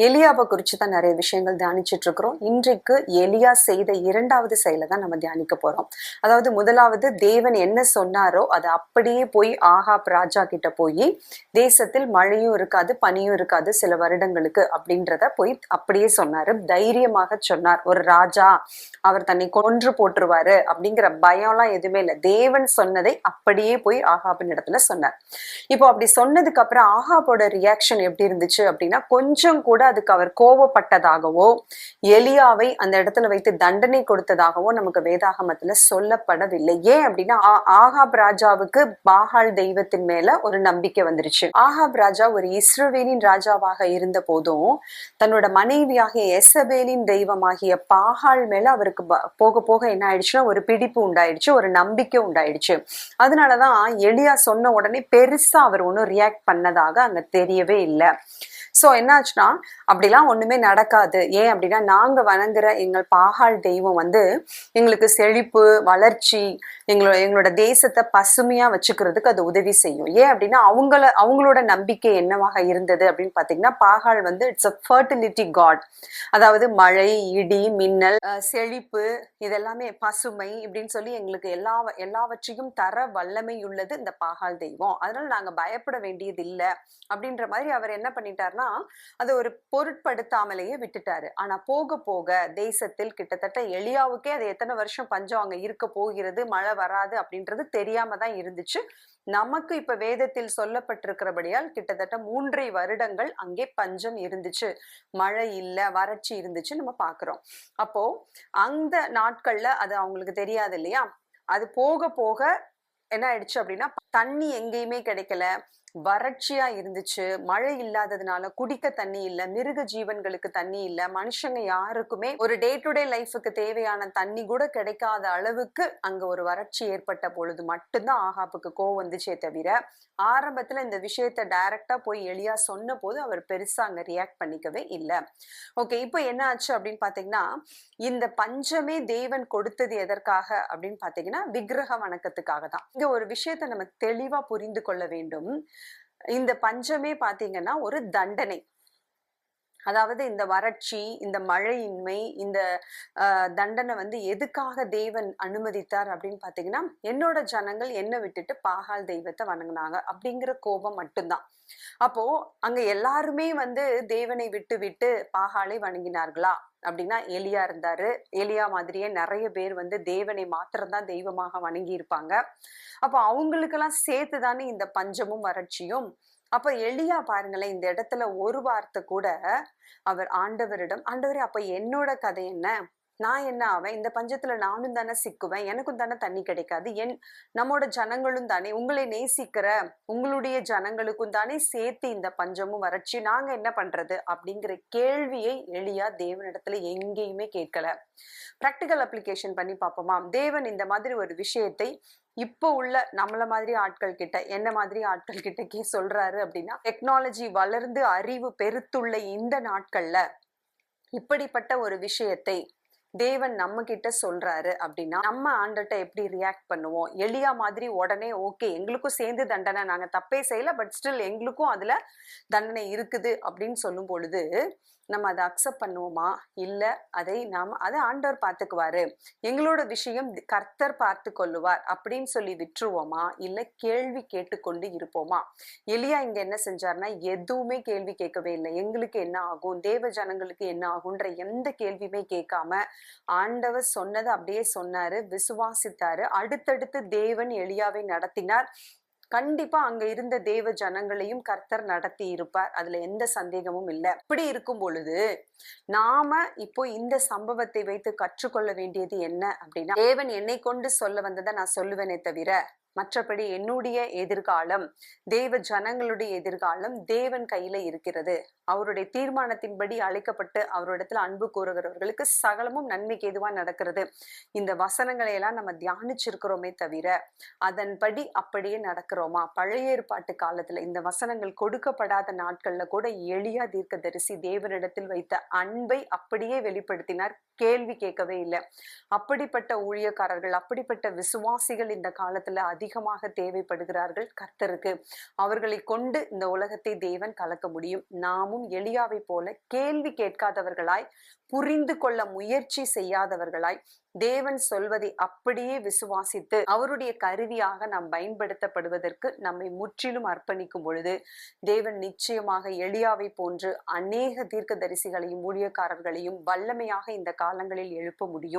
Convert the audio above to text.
எலியாவை குறித்து தான் நிறைய விஷயங்கள் தியானிச்சுட்டு இருக்கிறோம். இன்றைக்கு எலியா செய்த இரண்டாவது செயலை தான் நம்ம தியானிக்க போறோம். அதாவது முதலாவது, தேவன் என்ன சொன்னாரோ அதை அப்படியே போய் ஆகாப் ராஜா கிட்ட போய் தேசத்தில் மழையும் இருக்காது பனியும் இருக்காது சில வருடங்களுக்கு அப்படின்றத போய் அப்படியே சொன்னாரு. தைரியமாக சொன்னார். ஒரு ராஜா, அவர் தன்னை கொன்று போட்டுருவாரு அப்படிங்கிற பயம்லாம் எதுவுமே இல்லை. தேவன் சொன்னதை அப்படியே போய் ஆகாபின் இடத்துல சொன்னார். இப்போ அப்படி சொன்னதுக்கு அப்புறம் ஆகாபோட ரியாக்ஷன் எப்படி இருந்துச்சு அப்படின்னா, கொஞ்சம் கூட அதுக்கு அவர் கோபப்பட்டதாகவோ எலியாவை அந்த இடத்துல வைத்து தண்டனை கொடுத்ததாகவோ நமக்கு வேதாகமத்துல சொல்லப்படவில்லை. ஏன் அப்படின்னா, ஆகாப் ராஜாவுக்கு பாகால் தெய்வத்தின் மேல ஒரு நம்பிக்கை வந்துருச்சு. ஆகாப் ராஜா ஒரு இஸ்ரவேலின் ராஜாவாக இருந்த போதும் தன்னோட மனைவியாகிய எசபேலின் தெய்வமாகிய பாகால் மேல அவருக்கு போக போக என்ன ஆயிடுச்சுன்னா ஒரு பிடிப்பு உண்டாயிடுச்சு, ஒரு நம்பிக்கை உண்டாயிடுச்சு. அதனாலதான் எலியா சொன்ன உடனே பெருசா அவர் ஒன்றும் ரியாக்ட் பண்ணதாக அங்க தெரியவே இல்லை. ஸோ என்னாச்சுன்னா, அப்படிலாம் ஒண்ணுமே நடக்காது. ஏன் அப்படின்னா, நாங்க வணங்குற எங்கள் பாகால் தெய்வம் எங்களுக்கு செழிப்பு, வளர்ச்சி, எங்களோட தேசத்தை பசுமையா வச்சுக்கிறதுக்கு அது உதவி செய்யும். ஏன் அப்படின்னா, அவங்களோட நம்பிக்கை என்னவாக இருந்தது அப்படின்னு பாத்தீங்கன்னா, பாகால் இட்ஸ் அ ஃபர்டிலிட்டி காட். அதாவது மழை, இடி, மின்னல், செழிப்பு, இதெல்லாமே பசுமை இப்படின்னு சொல்லி எங்களுக்கு எல்லாவற்றையும் தர வல்லமை உள்ளது இந்த பாகால் தெய்வம். அதனால நாங்க பயப்பட வேண்டியது இல்லை அப்படின்ற மாதிரி அவர் என்ன பண்ணிட்டாருன்னா, அதை ஒரு பொருட்படுத்தாமலேயே விட்டுட்டாரு. ஆனா போக போக தேசத்தில் கிட்டத்தட்ட எலியாவுக்கே அது எத்தனை வருஷம் பஞ்சம் அங்க இருக்க போகிறது, மழை வராது அப்படின்றது தெரியாம தான் இருந்துச்சு. நமக்கு இப்ப வேதத்தில் சொல்லப்பட்டிருக்கிறபடியால் கிட்டத்தட்ட 3 வருடங்கள் அங்கே பஞ்சம் இருந்துச்சு, மழை இல்ல, வறட்சி இருந்துச்சு நம்ம பாக்குறோம். அப்போ அந்த நாட்கள்ல அது அவங்களுக்கு தெரியாது இல்லையா. அது போக போக என்ன ஆயிடுச்சு அப்படின்னா, தண்ணி எங்கேயுமே கிடைக்கல, வறட்சியா இருந்துச்சு, மழை இல்லாததுனால குடிக்க தண்ணி இல்ல, மிருக ஜீவன்களுக்கு தண்ணி இல்ல, மனுஷங்க யாருக்குமே ஒரு டே டு டே லைஃபுக்கு தேவையான தண்ணி கூட கிடைக்காத அளவுக்கு அங்க ஒரு வறட்சி ஏற்பட்ட பொழுது மட்டும்தான் ஆகாப்புக்கு கோவம் வந்துச்சே தவிர, ஆரம்பத்துல இந்த விஷயத்த டைரக்டா போய் எலியா சொன்ன போது அவர் பெருசா அங்க ரியாக்ட் பண்ணிக்கவே இல்லை. ஓகே, இப்போ என்ன ஆச்சு அப்படின்னு பாத்தீங்கன்னா, இந்த பஞ்சமே தேவன் கொடுத்தது எதற்காக அப்படின்னு பாத்தீங்கன்னா, விக்கிரக வணக்கத்துக்காக தான். இங்க ஒரு விஷயத்த நம்ம தெளிவா புரிந்து கொள்ள வேண்டும். இந்த பஞ்சமே பாத்தீங்கன்னா ஒரு தண்டனை. அதாவது இந்த வறட்சி, இந்த மழையின்மை, இந்த தண்டனை எதுக்காக தேவன் அனுமதித்தார் அப்படின்னு பாத்தீங்கன்னா, என்னோட ஜனங்கள் என்ன விட்டுட்டு பாகால் தெய்வத்தை வணங்கினாங்க அப்படிங்கிற கோபம் மட்டும்தான். அப்போ அங்க எல்லாருமே தேவனை விட்டு விட்டு பாகாலை வணங்கினார்களா அப்படின்னா, எலியா இருந்தாரு. எலியா மாதிரியே நிறைய பேர் தேவனை மாத்திரம்தான் தெய்வமாக வணங்கி இருப்பாங்க. அப்போ அவங்களுக்கெல்லாம் சேர்த்துதானே இந்த பஞ்சமும் வறட்சியும். அப்ப எலியா பாருங்களேன், இந்த இடத்துல ஒரு வார்த்தை கூட அவர் ஆண்டவரிடம், ஆண்டவரே அப்ப என்னோட கதை என்ன, நான் என்ன ஆவேன், இந்த பஞ்சத்துல நானும் தானே சிக்குவேன், எனக்கும் தானே தண்ணி கிடைக்காது, நம்மோட ஜனங்களும் தானே, உங்களை நேசிக்கிற உங்களுடைய ஜனங்களுக்கும் தானே சேர்த்து இந்த பஞ்சமும் வறட்சி, நாங்க என்ன பண்றது அப்படிங்கிற கேள்வியை எலியா தேவனிடத்துல எங்கேயுமே கேட்கல. பிராக்டிக்கல் அப்ளிகேஷன் பண்ணி பார்ப்போமா? தேவன் இந்த மாதிரி ஒரு விஷயத்தை இப்போ உள்ள நம்மள மாதிரி ஆட்கள் கிட்ட, என்ன மாதிரி ஆட்கள் கிட்டக்கே சொல்றாரு அப்படின்னா, டெக்னாலஜி வளர்ந்து அறிவு பெருத்துள்ள இந்த நாட்கள்ல இப்படிப்பட்ட ஒரு விஷயத்தை தேவன் நம்ம கிட்ட சொல்றாரு அப்படின்னா, நம்ம ஆண்டர்ட்ட எப்படி ரியாக்ட் பண்ணுவோம்? எலியா மாதிரி உடனே ஓகே எங்களுக்கும் சேர்ந்து தண்டனை, நாங்க தப்பே செய்யல, பட் ஸ்டில் எங்களுக்கும் அதுல தண்டனை இருக்குது அப்படின்னு சொல்லும் பொழுது நம்ம அதை அக்செப்ட் பண்ணுவோமா? இல்ல அதை ஆண்டவர் பார்த்துக்குவாரு, எங்களோட விஷயம் கர்த்தர் பார்த்து கொள்ளுவார் அப்படின்னு சொல்லி விட்டுருவோமா? இல்ல கேள்வி கேட்டுக்கொண்டு இருப்போமா? எலியா இங்க என்ன செஞ்சாருன்னா, எதுவுமே கேள்வி கேட்கவே இல்லை. எங்களுக்கு என்ன ஆகும், தேவ ஜனங்களுக்கு என்ன ஆகும்ன்ற எந்த கேள்வியுமே கேட்காம ஆண்டவர் சொன்னதை அப்படியே சொன்னாரு, விசுவாசித்தாரு. அடுத்தடுத்து தேவன் எலியாவை நடத்தினார். கண்டிப்பா அங்க இருந்த தேவ ஜனங்களையும் கர்த்தர் நடத்தி இருப்பார், அதுல எந்த சந்தேகமும் இல்லை. இப்படி இருக்கும் பொழுது நாம இப்போ இந்த சம்பவத்தை வைத்து கற்றுக்கொள்ள வேண்டியது என்ன அப்படின்னா, தேவன் என்னை கொண்டு சொல்ல வந்ததை நான் சொல்லுவேனே தவிர, மற்றபடி என்னுடைய எதிர்காலம், தேவ ஜனங்களுடைய எதிர்காலம் தேவன் கையில இருக்கிறது. அவருடைய தீர்மானத்தின்படி அழைக்கப்பட்டு அவரிடத்துல அன்பு கூறுகிறவர்களுக்கு சகலமும் நன்மைக்கு எதுவா நடக்கிறது. இந்த வசனங்களை எல்லாம் நம்ம தியானிச்சிருக்கிறோமே தவிர அதன்படி அப்படியே நடக்கிறோமா? பழைய ஏற்பாட்டு காலத்துல இந்த வசனங்கள் கொடுக்கப்படாத நாட்கள்ல கூட எலியா தீர்க்கதரிசி தேவனிடத்தில் வைத்த அன்பை அப்படியே வெளிப்படுத்தினார், கேள்வி கேட்கவே இல்லை. அப்படிப்பட்ட ஊழியக்காரர்கள், அப்படிப்பட்ட விசுவாசிகள் இந்த காலத்துல அதிகமாக தேவைப்படுகிறார்கள் கர்த்தருக்கு. அவர்களை கொண்டு இந்த உலகத்தை தேவன் கலக்க முடியும். நாமும் எலியாவை போல கேள்வி கேட்காதவர்களாய், புரிந்து கொள்ள முயற்சி செய்யாதவர்களாய், தேவன் சொல்வதை அப்படியே விசுவாசித்து அவருடைய கருவியாக நாம் பயன்படுத்தப்படுவதற்கு நம்மை முற்றிலும் அர்ப்பணிக்கும் பொழுது தேவன் நிச்சயமாக எலியாவை போன்று அநேக தீர்க்கதரிசிகளையும் ஊழியக்காரர்களையும் வல்லமையாக இந்த காலங்களில் எழுப்ப முடியும்.